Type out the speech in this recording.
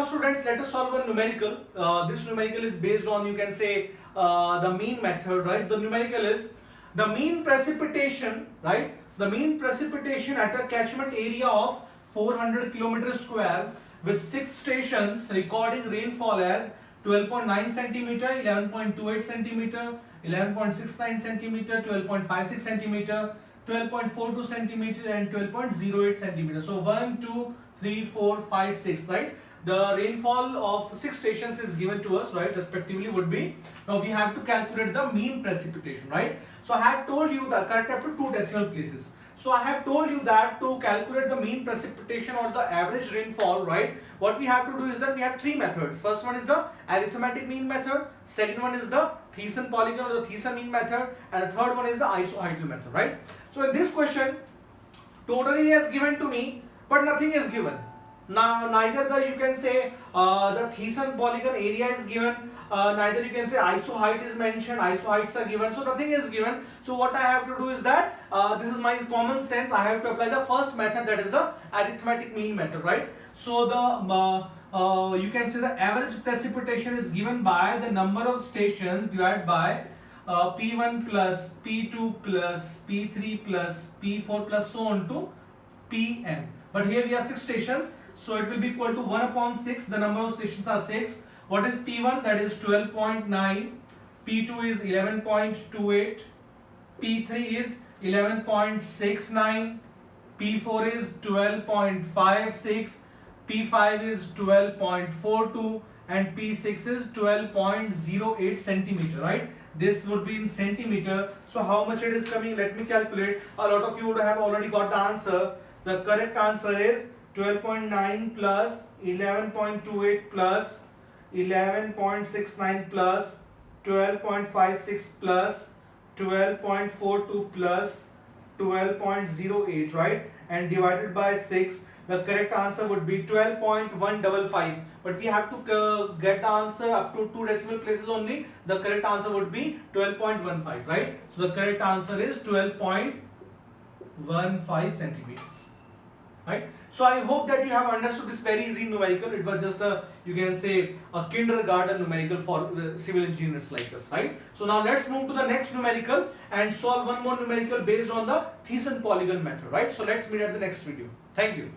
now students, let us solve a numerical. This numerical is based on, you can say, the mean method, right? The numerical is the mean precipitation, right? The mean precipitation at a catchment area of 400 km square with 6 stations recording rainfall as 12.9 centimeter, 11.28 centimeter, 11.69 centimeter, 12.56 centimeter, 12.42 centimeter and 12.08 centimeter. So 1, 2, 3, 4, 5, 6, right? The rainfall of 6 stations is given to us, right? Respectively would be. Now we have to calculate the mean precipitation, right? So I have told you the correct up to 2 decimal places. So I have told you that to calculate the mean precipitation or the average rainfall, right? What we have to do is that we have 3 methods. First one is the arithmetic mean method. Second one is the Thiessen polygon or the Thiessen mean method. And the third one is the isohydral method, right? So in this question, total area is given to me, but nothing is given. Now neither the, you can say, the Thiessen polygon area is given, neither you can say isoheight is mentioned, isoheights are given, so nothing is given. So what I have to do is that, this is my common sense, I have to apply the first method, that is the arithmetic mean method, right? So the, you can say the average precipitation is given by the number of stations divided by P1 plus P2 plus P3 plus P4 plus so on to Pn. But here we have 6 stations. So it will be equal to 1 upon 6. The number of stations are 6. What is P1? That is 12.9. P2 is 11.28. P3 is 11.69. P4 is 12.56. P5 is 12.42. And P6 is 12.08 centimeter, right? This would be in centimeter. So how much it is coming? Let me calculate. A lot of you would have already got the answer. The correct answer is 12.9 plus 11.28 plus 11.69 plus 12.56 plus 12.42 plus 12.08, right? And divided by 6, the correct answer would be 12.155. But we have to get the answer up to 2 decimal places only. The correct answer would be 12.15, right? So the correct answer is 12.15 centimeters. Right? So I hope that you have understood this very easy numerical. It was just a, you can say, a kindergarten numerical for civil engineers like us, right? So now let's move to the next numerical and solve one more numerical based on the Thiessen polygon method, right? So let's meet at the next video. Thank you.